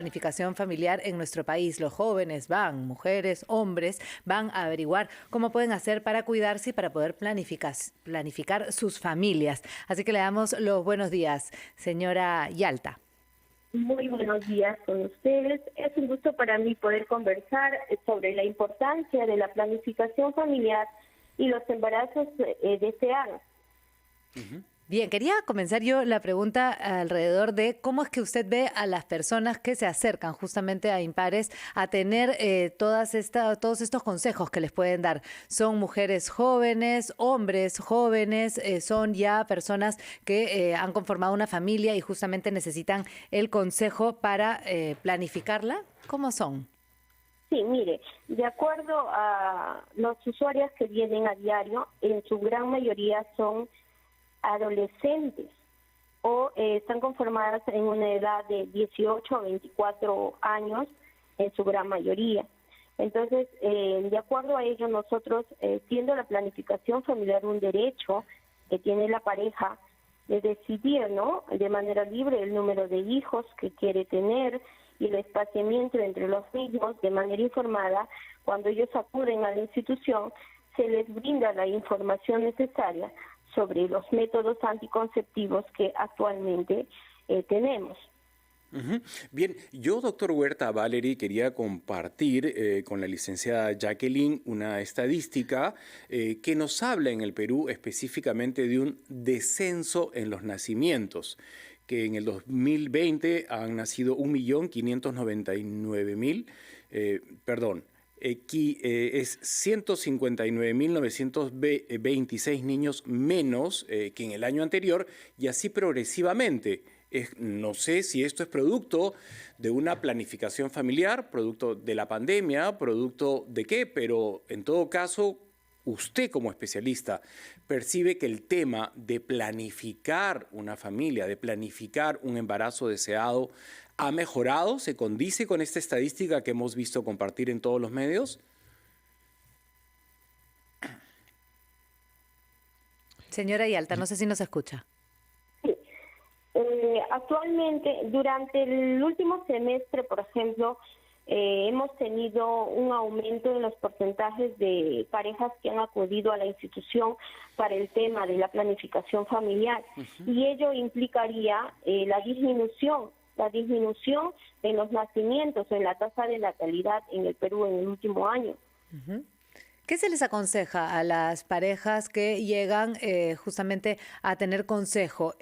Planificación familiar en nuestro país. Los jóvenes van, mujeres, hombres, van a averiguar cómo pueden hacer para cuidarse y para poder planificar sus familias. Así que le damos los buenos días, señora Yalta. Muy buenos días con ustedes. Es un gusto para mí poder conversar sobre la importancia de la planificación familiar y los embarazos deseados. Bien, quería comenzar yo la pregunta alrededor de cómo es que usted ve a las personas que se acercan justamente a Impares a tener todos estos consejos que les pueden dar. ¿Son mujeres jóvenes, hombres jóvenes, son ya personas que han conformado una familia y justamente necesitan el consejo para planificarla? ¿Cómo son? Sí, mire, de acuerdo a los usuarios que vienen a diario, en su gran mayoría son adolescentes o están conformadas en una edad de 18 a 24 años en su gran mayoría. Entonces, de acuerdo a ello, nosotros, siendo la planificación familiar un derecho que tiene la pareja de decidir, ¿no?, de manera libre el número de hijos que quiere tener y el espaciamiento entre los mismos de manera informada, cuando ellos acuden a la institución, se les brinda la información necesaria sobre los métodos anticonceptivos que actualmente tenemos. Bien, yo, doctor Huerta Valery, quería compartir con la licenciada Jacqueline una estadística que nos habla en el Perú específicamente de un descenso en los nacimientos, que en el 2020 han nacido 1.599.000, perdón, es 159.926 niños menos que en el año anterior, y así progresivamente. No sé si esto es producto de una planificación familiar, producto de la pandemia, producto de qué, pero en todo caso, usted como especialista percibe que el tema de planificar una familia, de planificar un embarazo deseado, ¿ha mejorado? ¿Se condice con esta estadística que hemos visto compartir en todos los medios? Señora Yalta, no sé si nos escucha. Sí. Actualmente, durante el último semestre, por ejemplo, hemos tenido un aumento en los porcentajes de parejas que han acudido a la institución para el tema de la planificación familiar. Y ello implicaría la disminución en los nacimientos, en la tasa de natalidad en el Perú en el último año. ¿Qué se les aconseja a las parejas que llegan justamente a tener consejo,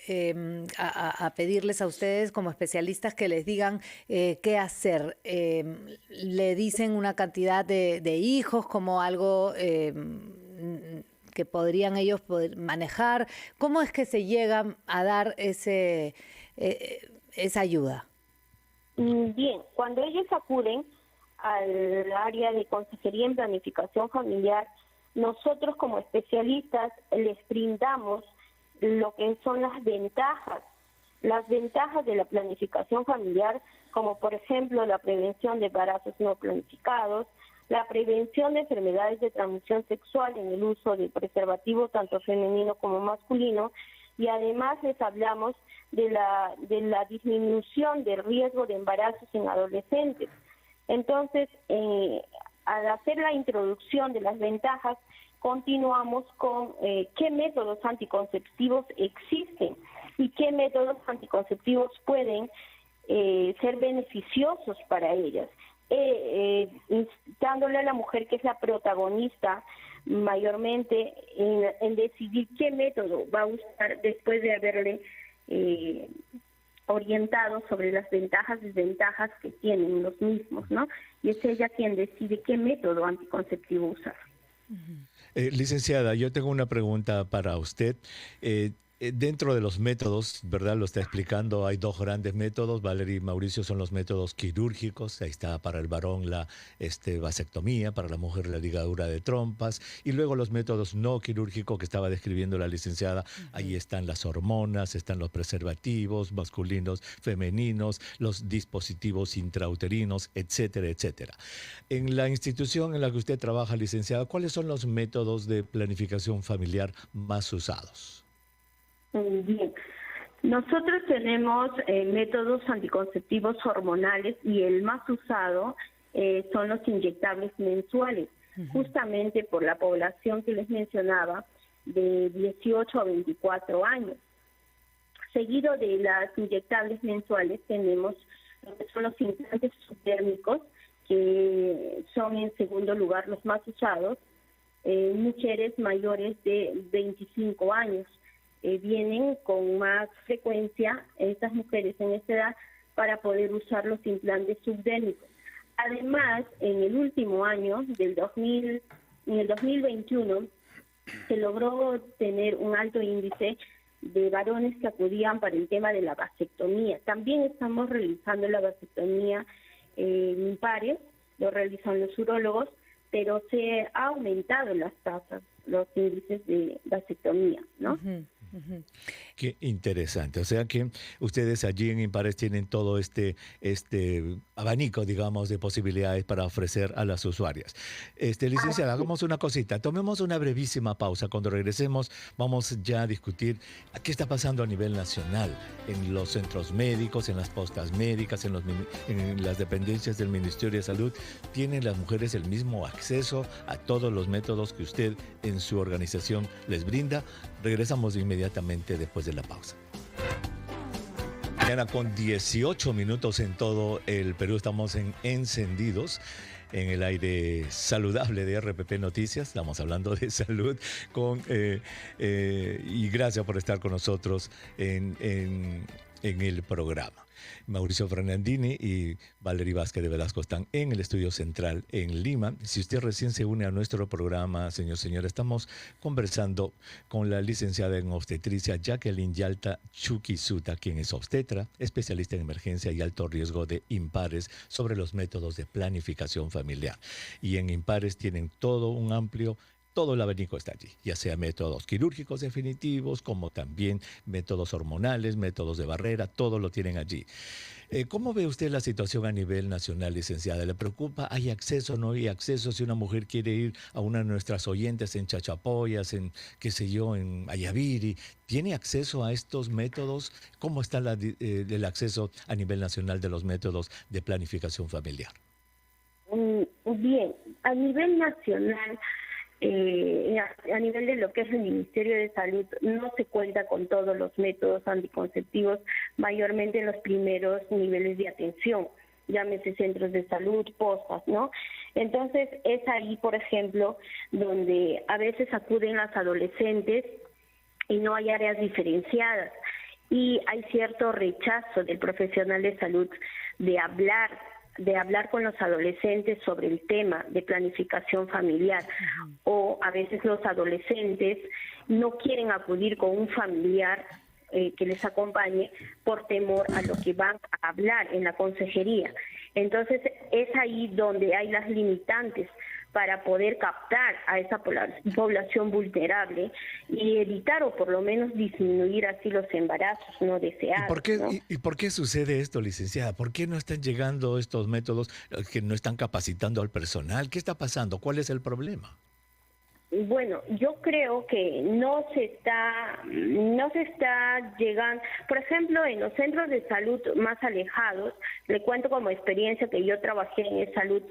a pedirles a ustedes como especialistas que les digan qué hacer? ¿Le dicen una cantidad de hijos como algo que podrían ellos poder manejar? ¿Cómo es que se llegan a dar esa ayuda? Bien, cuando ellos acuden al área de consejería en planificación familiar, nosotros como especialistas les brindamos lo que son las ventajas de la planificación familiar, como por ejemplo la prevención de embarazos no planificados, la prevención de enfermedades de transmisión sexual en el uso de preservativo tanto femenino como masculino, y además les hablamos de la disminución del riesgo de embarazos en adolescentes. Entonces, al hacer la introducción de las ventajas, continuamos con qué métodos anticonceptivos existen y qué métodos anticonceptivos pueden ser beneficiosos para ellas, dándole a la mujer, que es la protagonista mayormente, en decidir qué método va a usar después de haberle orientado sobre las ventajas y desventajas que tienen los mismos, ¿no? Y es ella quien decide qué método anticonceptivo usar. Licenciada, yo tengo una pregunta para usted. Dentro de los métodos, ¿verdad? Lo está explicando, hay dos grandes métodos, Valery y Mauricio, son los métodos quirúrgicos. Ahí está para el varón la vasectomía, para la mujer la ligadura de trompas, y luego los métodos no quirúrgicos que estaba describiendo la licenciada. Ahí están las hormonas, están los preservativos masculinos, femeninos, los dispositivos intrauterinos, etcétera, etcétera. En la institución en la que usted trabaja, licenciada, ¿cuáles son los métodos de planificación familiar más usados? Bien, Nosotros tenemos métodos anticonceptivos hormonales y el más usado son los inyectables mensuales, justamente por la población que les mencionaba de 18 a 24 años. Seguido de las inyectables mensuales tenemos lo que son los implantes subdérmicos, que son en segundo lugar los más usados, mujeres mayores de 25 años. Vienen con más frecuencia estas mujeres en esta edad para poder usar los implantes subdérmicos. Además, en el último año, en el 2021, se logró tener un alto índice de varones que acudían para el tema de la vasectomía. También estamos realizando la vasectomía en pares, lo realizan los urólogos, pero se ha aumentado las tasas, los índices de vasectomía, ¿no? Qué interesante. O sea que ustedes allí en Impares tienen todo este abanico, digamos, de posibilidades para ofrecer a las usuarias. Licenciada, hagamos una cosita. Tomemos una brevísima pausa. Cuando regresemos, vamos ya a discutir qué está pasando a nivel nacional en los centros médicos, en las postas médicas, en las dependencias del Ministerio de Salud. ¿Tienen las mujeres el mismo acceso a todos los métodos que usted en su organización les brinda? Regresamos inmediatamente después de la pausa. Mañana con 18 minutos en todo el Perú, estamos encendidos en el aire saludable de RPP Noticias. Estamos hablando de salud y gracias por estar con nosotros en el programa. Mauricio Fernandini y Valery Vázquez de Velasco están en el estudio central en Lima. Si usted recién se une a nuestro programa, señora, estamos conversando con la licenciada en obstetricia Jacqueline Yalta Chuquisuta, quien es obstetra, especialista en emergencia y alto riesgo de Impares, sobre los métodos de planificación familiar. Y en Impares tienen todo el abanico está allí, ya sea métodos quirúrgicos definitivos, como también métodos hormonales, métodos de barrera, todo lo tienen allí. ¿Cómo ve usted la situación a nivel nacional, licenciada? ¿Le preocupa? ¿Hay acceso o no hay acceso? Si una mujer quiere ir a una de nuestras oyentes en Chachapoyas, en Ayaviri, ¿tiene acceso a estos métodos? ¿Cómo está el acceso a nivel nacional de los métodos de planificación familiar? Bien, a nivel nacional, a nivel de lo que es el Ministerio de Salud, no se cuenta con todos los métodos anticonceptivos, mayormente en los primeros niveles de atención, llámese centros de salud, postas, ¿no? Entonces es ahí, por ejemplo, donde a veces acuden las adolescentes y no hay áreas diferenciadas y hay cierto rechazo del profesional de salud de hablar con los adolescentes sobre el tema de planificación familiar. O a veces los adolescentes no quieren acudir con un familiar que les acompañe por temor a lo que van a hablar en la consejería. Entonces es ahí donde hay las limitantes para poder captar a esa población vulnerable y evitar o por lo menos disminuir así los embarazos no deseados. ¿Y por qué sucede esto, licenciada? ¿Por qué no están llegando estos métodos, que no están capacitando al personal? ¿Qué está pasando? ¿Cuál es el problema? Bueno, yo creo que no se está llegando, por ejemplo, en los centros de salud más alejados, le cuento como experiencia que yo trabajé en salud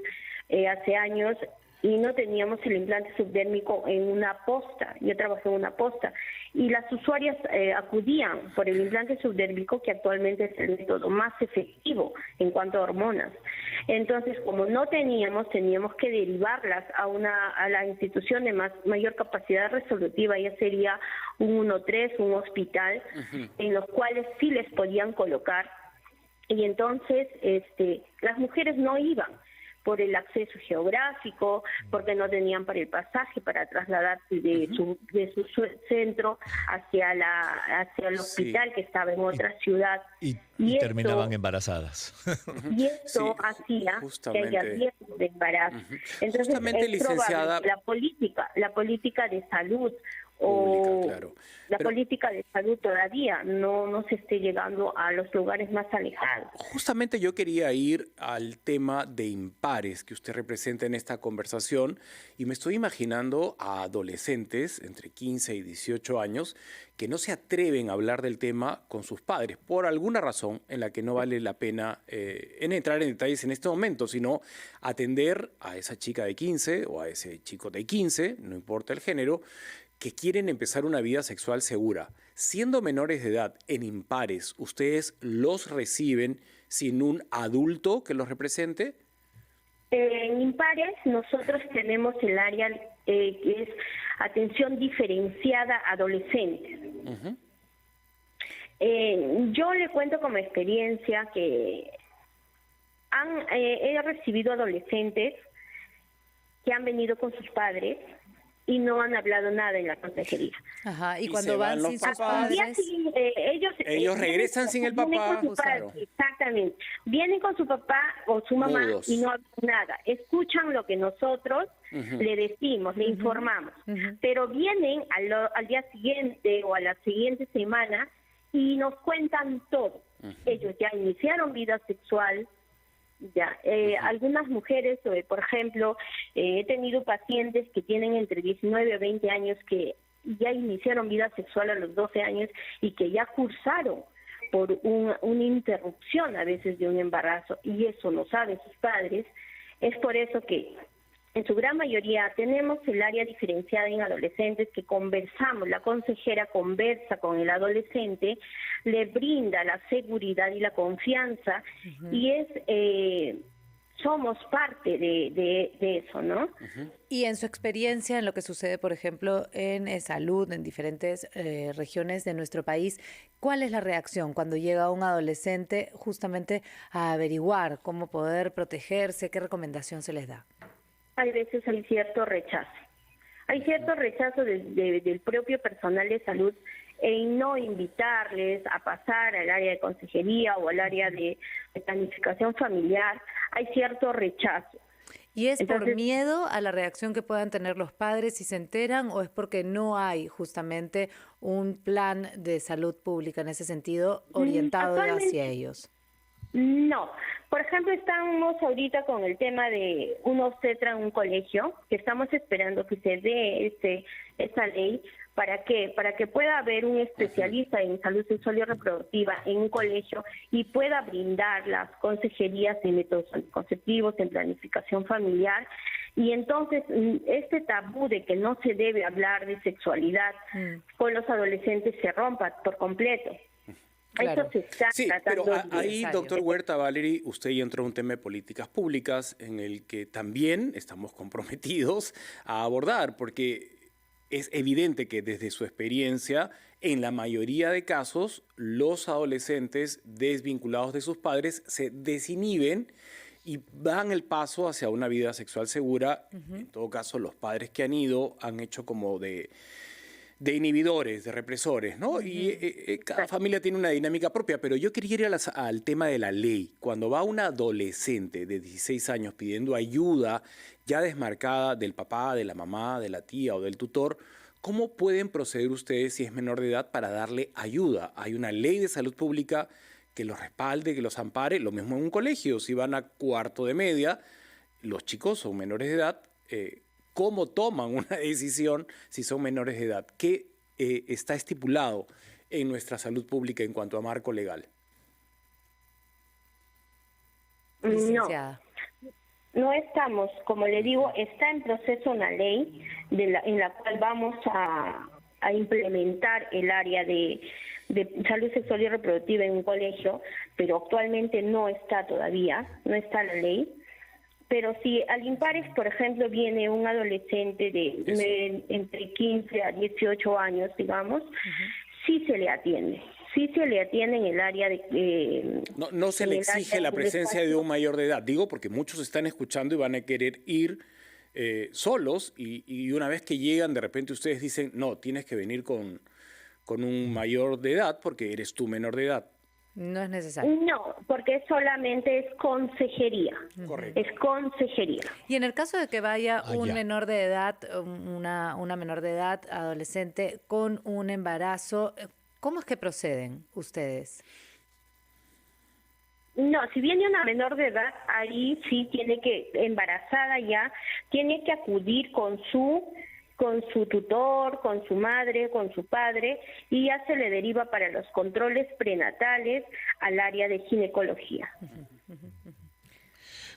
hace años y no teníamos el implante subdérmico en una posta. Yo trabajé en una posta y las usuarias acudían por el implante subdérmico, que actualmente es el método más efectivo en cuanto a hormonas. Entonces, como no teníamos que derivarlas a la institución de mayor capacidad resolutiva, ya sería un 1-3, un hospital, en los cuales sí les podían colocar. Y entonces las mujeres no iban por el acceso geográfico, porque no tenían para el pasaje para trasladarse de su centro hacia el hospital que estaba en otra ciudad. Y terminaban embarazadas. Y esto hacía que haya riesgo de embarazo. Entonces, es licenciada, probable la política de salud o claro. la Pero política de salud todavía no se esté llegando a los lugares más alejados. justamente yo quería ir al tema de impares que usted representa en esta conversación y me estoy imaginando a adolescentes entre 15 y 18 años que no se atreven a hablar del tema con sus padres por alguna razón en la que no vale la pena en entrar en detalles en este momento, sino atender a esa chica de 15 o a ese chico de 15, no importa el género, que quieren empezar una vida sexual segura. Siendo menores de edad en impares, ¿ustedes los reciben sin un adulto que los represente? En Impares nosotros tenemos el área que es atención diferenciada a adolescentes. Ujú. Yo le cuento como experiencia que he recibido adolescentes que han venido con sus padres y no han hablado nada en la consejería. Ajá, y Y cuando se van van los sin sus papás. Al día padres, siguiente, Ellos regresan sin el vienen papá, con su padre, claro. exactamente. Vienen con su papá o su mamá Mudos. y no hablan nada. Escuchan lo que nosotros le decimos, le informamos. Pero vienen al día siguiente o a la siguiente semana y nos cuentan todo. Ellos ya iniciaron vida sexual. Ya, algunas mujeres, por ejemplo, he tenido pacientes que tienen entre 19 y 20 años que ya iniciaron vida sexual a los 12 años y que ya cursaron por una interrupción a veces de un embarazo, y eso lo saben sus padres. Es por eso que en su gran mayoría tenemos el área diferenciada en adolescentes que conversamos, la consejera conversa con el adolescente, le brinda la seguridad y la confianza, y somos parte de eso, ¿no? y en su experiencia, en lo que sucede, por ejemplo, en salud, en diferentes regiones de nuestro país, ¿cuál es la reacción cuando llega un adolescente justamente a averiguar cómo poder protegerse? ¿Qué recomendación se les da? Hay veces hay cierto rechazo. Hay cierto rechazo del propio personal de salud en no invitarles a pasar al área de consejería o al área de planificación familiar. Hay cierto rechazo. ¿Y es por Entonces, miedo a la reacción que puedan tener los padres si se enteran o es porque no hay justamente un plan de salud pública en ese sentido orientado hacia ellos? No. Por ejemplo, estamos ahorita con el tema de un obstetra en un colegio, que estamos esperando que se dé esa ley. ¿Para qué? Para que pueda haber un especialista en salud sexual y reproductiva en un colegio y pueda brindar las consejerías en métodos anticonceptivos, en planificación familiar. Y entonces este tabú de que no se debe hablar de sexualidad con los adolescentes se rompa por completo. Claro. Eso se está Sí, tratando pero de ahí, necesario. doctor Huerta, Valerie, usted ya entró en un tema de políticas públicas en el que también estamos comprometidos a abordar, porque es evidente que desde su experiencia, en la mayoría de casos, los adolescentes desvinculados de sus padres se desinhiben y dan el paso hacia una vida sexual segura. En todo caso, los padres que han ido han hecho como de inhibidores, de represores, ¿no? Y cada familia tiene una dinámica propia, pero yo quería ir al tema de la ley. Cuando va una adolescente de 16 años pidiendo ayuda ya desmarcada del papá, de la mamá, de la tía o del tutor, ¿cómo pueden proceder ustedes si es menor de edad para darle ayuda? Hay una ley de salud pública que los respalde, que los ampare, lo mismo en un colegio, si van a cuarto de media, los chicos son menores de edad, ¿cómo toman una decisión si son menores de edad? ¿Qué está estipulado en nuestra salud pública en cuanto a marco legal? Licenciada. No estamos, como le digo, está en proceso una ley en la cual vamos a implementar el área de salud sexual y reproductiva en un colegio, pero actualmente no está todavía, no está la ley. Pero si al Impares, por ejemplo, viene un adolescente de entre 15 a 18 años, digamos, sí se le atiende. Sí se le atiende en el área de... No se le exige la presencia de un mayor de edad. Digo porque muchos están escuchando y van a querer ir solos y una vez que llegan, de repente ustedes dicen, no, tienes que venir con un mayor de edad porque eres tú menor de edad. No es necesario. No, porque solamente es consejería. Correcto. Es consejería. Y en el caso de que vaya un ya. menor de edad, una menor de edad, adolescente, con un embarazo, ¿cómo es que proceden ustedes? No, si viene una menor de edad, ahí sí tiene que, embarazada ya, tiene que acudir con su tutor, con su madre, con su padre, y ya se le deriva para los controles prenatales al área de ginecología.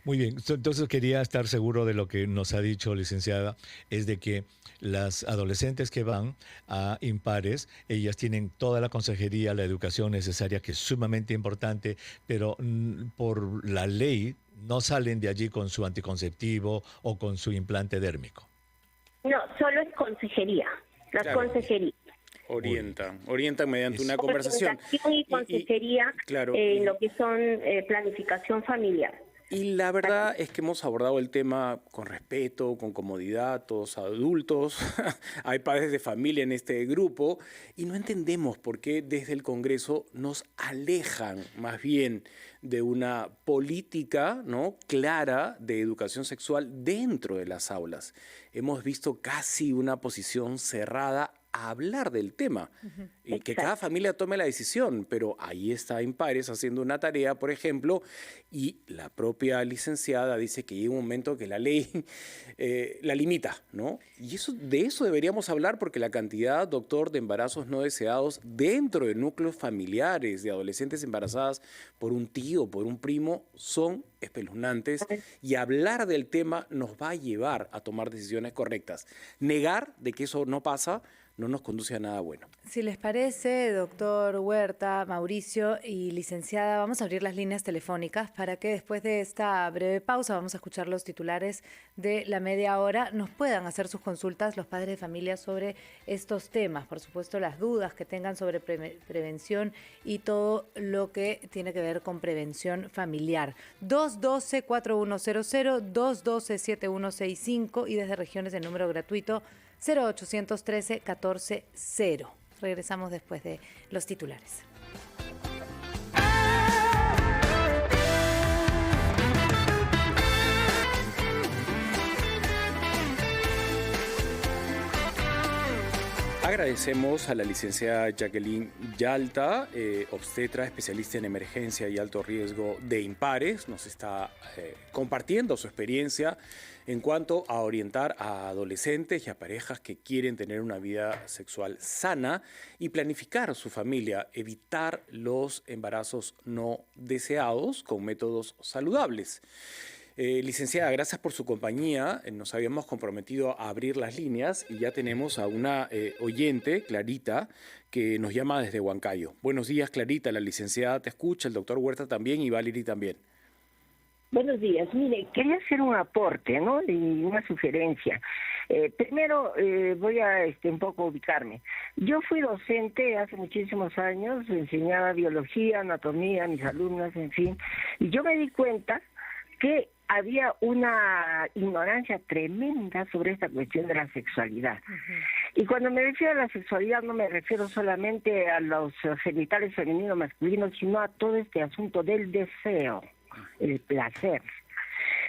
Muy bien, entonces quería estar seguro de lo que nos ha dicho, licenciada, es de que las adolescentes que van a impares, ellas tienen toda la consejería, la educación necesaria, que es sumamente importante, pero por la ley no salen de allí con su anticonceptivo o con su implante dérmico. No, solo es consejería, las Claro. consejerías. Orientan mediante una conversación. Orientación y consejería claro, en lo que son planificación familiar. Y la verdad es que hemos abordado el tema con respeto, con comodidad, todos adultos, hay padres de familia en este grupo y no entendemos por qué desde el Congreso nos alejan más bien de una política, ¿no?, clara de educación sexual dentro de las aulas. Hemos visto casi una posición cerrada a hablar del tema y que cada familia tome la decisión, pero ahí está Impares haciendo una tarea, por ejemplo, y la propia licenciada dice que llega un momento que la ley la limita, ¿no? Y de eso deberíamos hablar porque la cantidad, doctor, de embarazos no deseados dentro de núcleos familiares, de adolescentes embarazadas por un tío, por un primo, son espeluznantes y hablar del tema nos va a llevar a tomar decisiones correctas. Negar de que eso no pasa no nos conduce a nada bueno. Si les parece, doctor Huerta, Mauricio y licenciada, vamos a abrir las líneas telefónicas para que después de esta breve pausa, vamos a escuchar los titulares de la media hora, nos puedan hacer sus consultas los padres de familia sobre estos temas. Por supuesto, las dudas que tengan sobre prevención y todo lo que tiene que ver con prevención familiar. 212-4100, 212-7165 y desde regiones el número gratuito 0813-140. Regresamos después de los titulares. Agradecemos a la licenciada Jacqueline Yalta, obstetra, especialista en emergencia y alto riesgo de Impares. Nos está compartiendo su experiencia en cuanto a orientar a adolescentes y a parejas que quieren tener una vida sexual sana y planificar su familia, evitar los embarazos no deseados con métodos saludables. Licenciada, gracias por su compañía. Nos habíamos comprometido a abrir las líneas y ya tenemos a una oyente, Clarita, que nos llama desde Huancayo. Buenos días, Clarita. La licenciada te escucha, el doctor Huerta también y Valerie también. Buenos días. Mire, quería hacer un aporte, ¿no? Y una sugerencia. Primero voy a un poco ubicarme. Yo fui docente hace muchísimos años, enseñaba biología, anatomía a mis alumnas, en fin, y yo me di cuenta que había una ignorancia tremenda sobre esta cuestión de la sexualidad. Y cuando me refiero a la sexualidad no me refiero solamente a los genitales femeninos masculinos, sino a todo este asunto del deseo, el placer.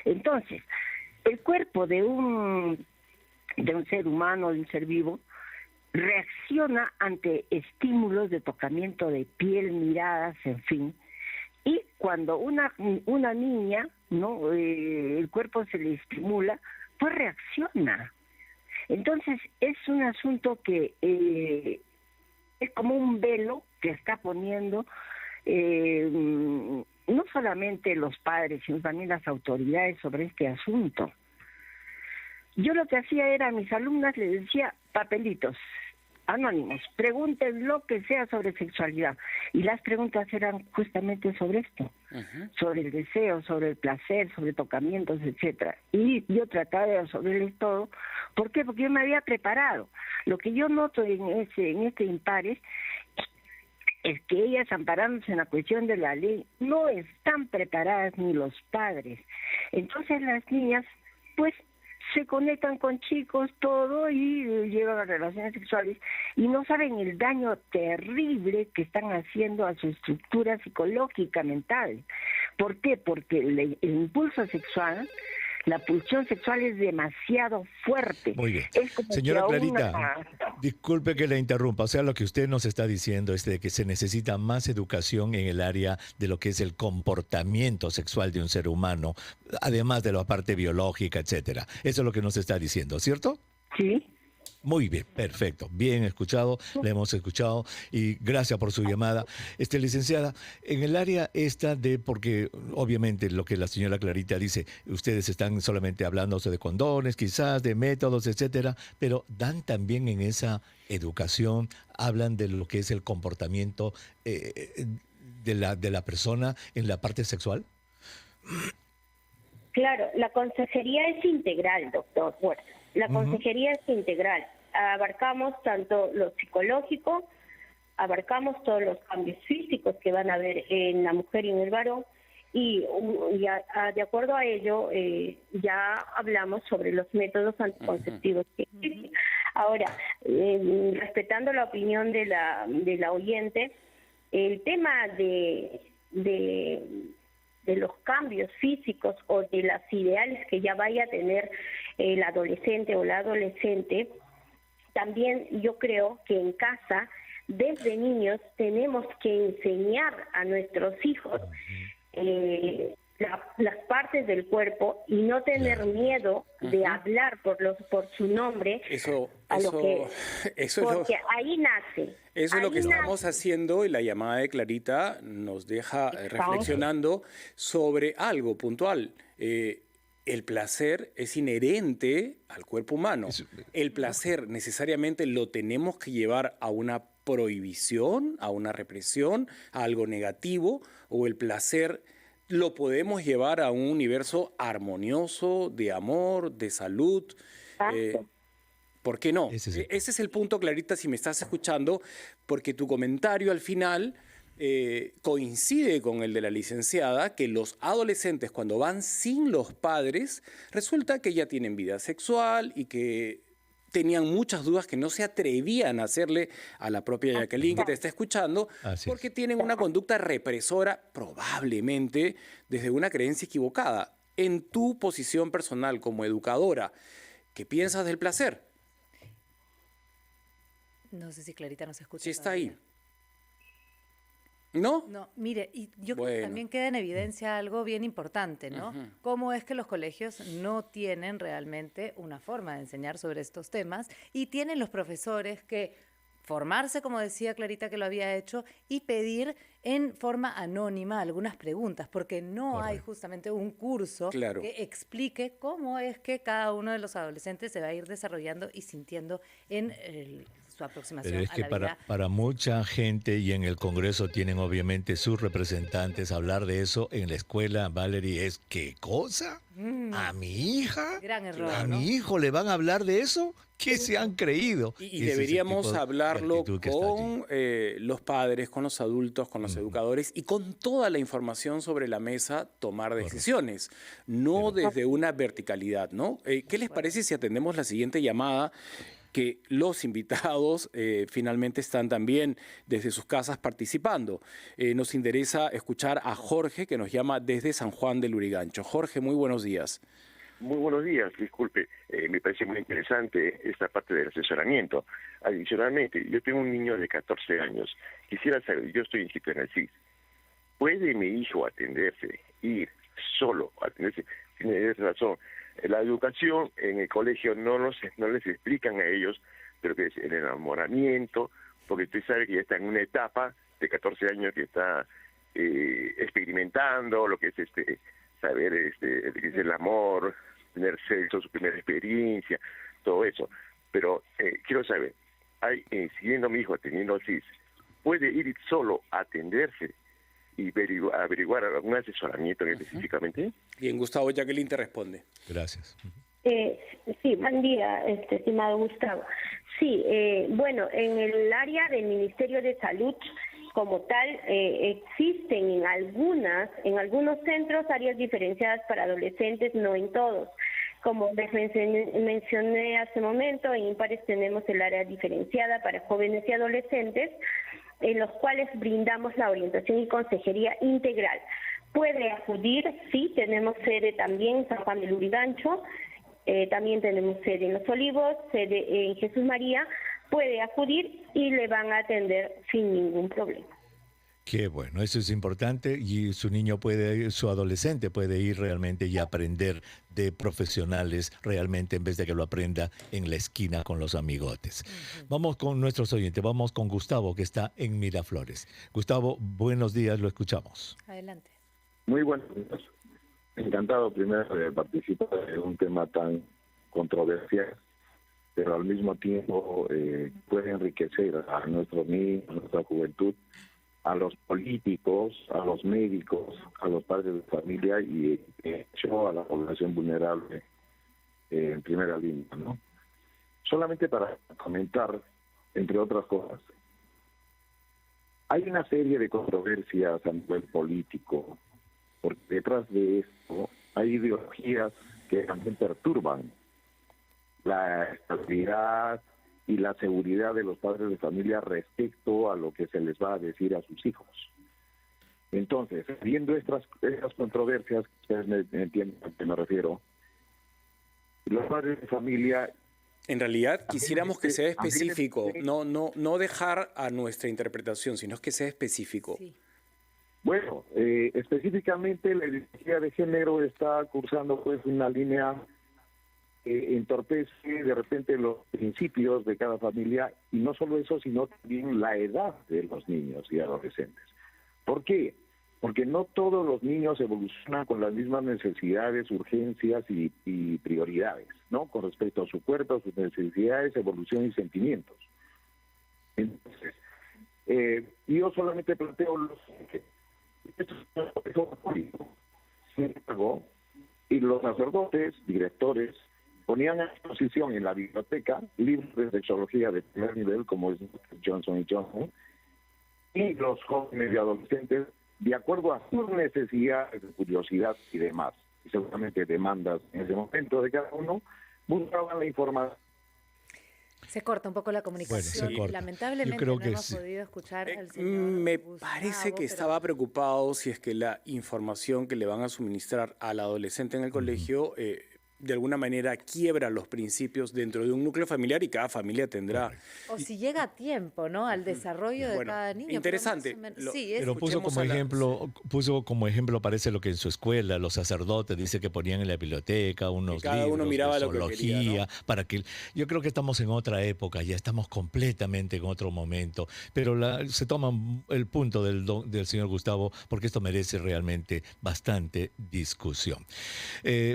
Entonces, el cuerpo de un ser humano, de un ser vivo, reacciona ante estímulos de tocamiento de piel, miradas, en fin. Y cuando una niña, ¿no? El cuerpo se le estimula, pues reacciona. Entonces es un asunto que es como un velo que está poniendo no solamente los padres, sino también las autoridades sobre este asunto. Yo lo que hacía era a mis alumnas les decía papelitos anónimos, pregunten lo que sea sobre sexualidad, y las preguntas eran justamente sobre esto, sobre el deseo, sobre el placer, sobre tocamientos, etcétera. Y yo trataba de resolverles todo. ¿Por qué? Porque yo me había preparado. Lo que yo noto en este Impares es que ellas, amparándose en la cuestión de la ley, no están preparadas, ni los padres. Entonces las niñas, pues, se conectan con chicos, todo, y llegan a relaciones sexuales y no saben el daño terrible que están haciendo a su estructura psicológica mental. ¿Por qué? Porque el impulso sexual, la pulsión sexual es demasiado fuerte. Muy bien. Es como Señora que Clarita, disculpe que la interrumpa. O sea, lo que usted nos está diciendo es de que se necesita más educación en el área de lo que es el comportamiento sexual de un ser humano, además de la parte biológica, etcétera. Eso es lo que nos está diciendo, ¿cierto? Sí. Muy bien, perfecto. Bien escuchado, le hemos escuchado y gracias por su llamada. Licenciada, en el área esta de, porque obviamente lo que la señora Clarita dice, ustedes están solamente hablándose de condones, quizás de métodos, etcétera, pero dan también en esa educación, hablan de lo que es el comportamiento de la persona en la parte sexual. Claro, la consejería es integral, doctor Huerta. La consejería es integral. Abarcamos tanto lo psicológico, abarcamos todos los cambios físicos que van a haber en la mujer y en el varón, y de acuerdo a ello ya hablamos sobre los métodos anticonceptivos que existen. Ahora, respetando la opinión de la oyente, el tema de los cambios físicos o de las ideales que ya vaya a tener el adolescente o la adolescente, también yo creo que en casa, desde niños, tenemos que enseñar a nuestros hijos las partes del cuerpo y no tener miedo de hablar por su nombre. Porque ahí nace. Eso es lo que estamos haciendo, y la llamada de Clarita nos deja reflexionando sobre algo puntual. El placer es inherente al cuerpo humano. El placer necesariamente lo tenemos que llevar a una prohibición, a una represión, a algo negativo, o el placer lo podemos llevar a un universo armonioso, de amor, de salud. ¿Por qué no? Ese es el punto, Clarita, si me estás escuchando, porque tu comentario al final coincide con el de la licenciada, que los adolescentes cuando van sin los padres, resulta que ya tienen vida sexual y que tenían muchas dudas que no se atrevían a hacerle a la propia Jacqueline que te está escuchando, porque tienen una conducta represora, probablemente desde una creencia equivocada. En tu posición personal como educadora, ¿qué piensas del placer? No sé si Clarita nos escucha. Sí está ahí. ¿No? No, mire, y yo creo que también queda en evidencia algo bien importante, ¿no? Cómo es que los colegios no tienen realmente una forma de enseñar sobre estos temas y tienen los profesores que formarse, como decía Clarita que lo había hecho, y pedir en forma anónima algunas preguntas, porque no hay justamente un curso que explique cómo es que cada uno de los adolescentes se va a ir desarrollando y sintiendo en su aproximación. Pero es que para mucha gente, y en el Congreso tienen obviamente sus representantes, hablar de eso en la escuela, Valerie, es ¿qué cosa? ¿A mi hija? Gran error, ¿A ¿no? mi hijo le van a hablar de eso? ¿Qué se han creído? Y deberíamos hablarlo con los padres, con los adultos, con los educadores y con toda la información sobre la mesa, tomar decisiones, no desde una verticalidad, ¿no? ¿Qué les parece si atendemos la siguiente llamada? Que los invitados finalmente están también desde sus casas participando. Nos interesa escuchar a Jorge, que nos llama desde San Juan del Lurigancho. Jorge, muy buenos días. Muy buenos días, disculpe, me parece muy interesante esta parte del asesoramiento. Adicionalmente, yo tengo un niño de 14 años, quisiera saber, yo estoy inscrito en el CIS, ¿puede mi hijo atenderse, ir solo a atenderse? Tiene razón, la educación en el colegio no les explican a ellos, pero que es el enamoramiento, porque usted sabe que ya está en una etapa de 14 años que está experimentando lo que es saber qué es el amor, tener sexo, su primera experiencia, todo eso. Pero quiero saber, siguiendo a mi hijo teniendo CIS, ¿puede ir solo a atenderse y averiguar algún asesoramiento específicamente? Bien, Gustavo, Jacqueline te responde. Gracias. Sí, buen día, estimado Gustavo. Sí, bueno, en el área del Ministerio de Salud, como tal, existen en algunos centros áreas diferenciadas para adolescentes, no en todos. Como les mencioné hace un momento, en Impares tenemos el área diferenciada para jóvenes y adolescentes, en los cuales brindamos la orientación y consejería integral. Puede acudir, sí, tenemos sede también en San Juan del Lurigancho, también tenemos sede en Los Olivos, sede en Jesús María, puede acudir y le van a atender sin ningún problema. Qué bueno, eso es importante y su niño su adolescente puede ir realmente y aprender de profesionales realmente en vez de que lo aprenda en la esquina con los amigotes. Vamos con nuestros oyentes, vamos con Gustavo que está en Miraflores. Gustavo, buenos días, lo escuchamos. Adelante. Muy buenos días. Encantado primero de participar en un tema tan controversial, pero al mismo tiempo puede enriquecer a nuestros niños, a nuestra juventud, a los políticos, a los médicos, a los padres de familia y de hecho a la población vulnerable en primera línea, ¿no? Solamente para comentar, entre otras cosas, hay una serie de controversias a nivel político, porque detrás de esto hay ideologías que también perturban la estabilidad y la seguridad de los padres de familia respecto a lo que se les va a decir a sus hijos. Entonces, viendo estas controversias, ustedes me entienden a qué me refiero, los padres de familia... En realidad quisiéramos que sea específico, no dejar a nuestra interpretación, sino que sea específico. Sí. Bueno, específicamente la ideología de género está cursando pues una línea que entorpece de repente los principios de cada familia, y no solo eso, sino también la edad de los niños y adolescentes. ¿Por qué? Porque no todos los niños evolucionan con las mismas necesidades, urgencias y prioridades, ¿no? Con respecto a su cuerpo, sus necesidades, evolución y sentimientos. Entonces, yo solamente planteo esto es público. Sin embargo, y los sacerdotes, directores, ponían a disposición en la biblioteca libros de sexología de primer nivel, como es Johnson & Johnson, y los jóvenes y adolescentes, de acuerdo a sus necesidades de curiosidad y demás, y seguramente demandas en ese momento de cada uno, buscaban la información. Se corta un poco la comunicación. Bueno, se corta. Lamentablemente Yo creo no que hemos sí. podido escuchar al señor Me Gustavo, parece que pero estaba preocupado si es que la información que le van a suministrar al adolescente en el colegio de alguna manera quiebra los principios dentro de un núcleo familiar y cada familia tendrá. o si llega a tiempo, ¿no? Al desarrollo de Bueno, cada niño. pero interesante. más o menos- Lo- sí, Pero puso como ejemplo, parece lo que en su escuela, los sacerdotes, dice que ponían en la biblioteca unos cada uno libros miraba de lo que zoología, quería, ¿no? para que yo creo que estamos en otra época, ya estamos completamente en otro momento, pero se toma el punto del señor Gustavo, porque esto merece realmente bastante discusión.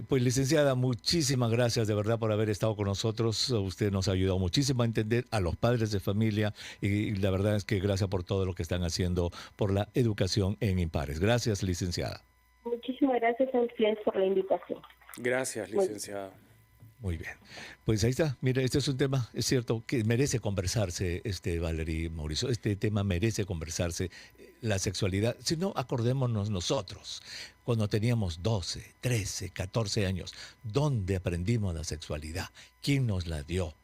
Pues licenciada, muchísimas gracias de verdad por haber estado con nosotros. Usted nos ha ayudado muchísimo a entender a los padres de familia y la verdad es que gracias por todo lo que están haciendo por la educación en Impares. Gracias, licenciada. Muchísimas gracias a ustedes por la invitación. Gracias, licenciada. Muy bien. Pues ahí está. Mira, este es un tema, es cierto, que merece conversarse, Valerie, Mauricio. Este tema merece conversarse. La sexualidad, si no, acordémonos nosotros, cuando teníamos 12, 13, 14 años, ¿dónde aprendimos la sexualidad? ¿Quién nos la dio?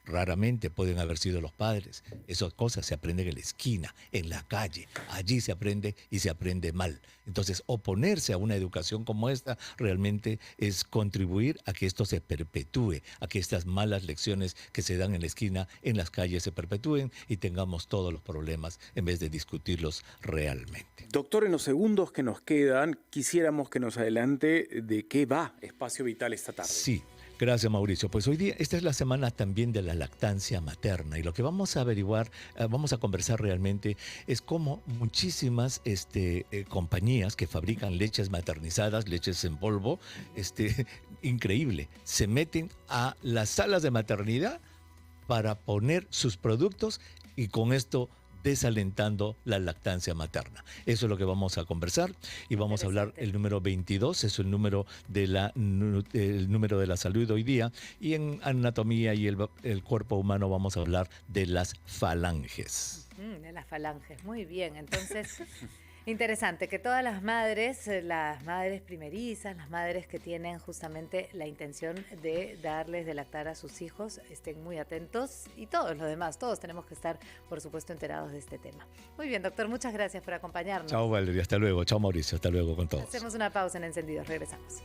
Raramente pueden haber sido los padres. Esas cosas se aprenden en la esquina, en la calle. Allí se aprende y se aprende mal. Entonces, oponerse a una educación como esta realmente es contribuir a que esto se perpetúe, a que estas malas lecciones que se dan en la esquina, en las calles, se perpetúen y tengamos todos los problemas en vez de discutirlos realmente. Doctor, en los segundos que nos quedan, quisiéramos que nos adelante de qué va Espacio Vital esta tarde. Sí. Gracias, Mauricio. Pues hoy día, esta es la semana también de la lactancia materna y lo que vamos a averiguar, vamos a conversar realmente es cómo muchísimas compañías que fabrican leches maternizadas, leches en polvo, increíble, se meten a las salas de maternidad para poner sus productos y con esto desalentando la lactancia materna. Eso es lo que vamos a conversar y vamos a hablar el número 22, es el número de la salud hoy día, y en anatomía y el cuerpo humano vamos a hablar de las falanges. De las falanges, muy bien. Entonces, Interesante que todas las madres primerizas, las madres que tienen justamente la intención de darles de lactar a sus hijos, estén muy atentos y todos los demás, todos tenemos que estar, por supuesto, enterados de este tema. Muy bien, doctor, muchas gracias por acompañarnos. Chao, Valeria, hasta luego. Chao, Mauricio, hasta luego con todos. Hacemos una pausa en Encendidos, regresamos.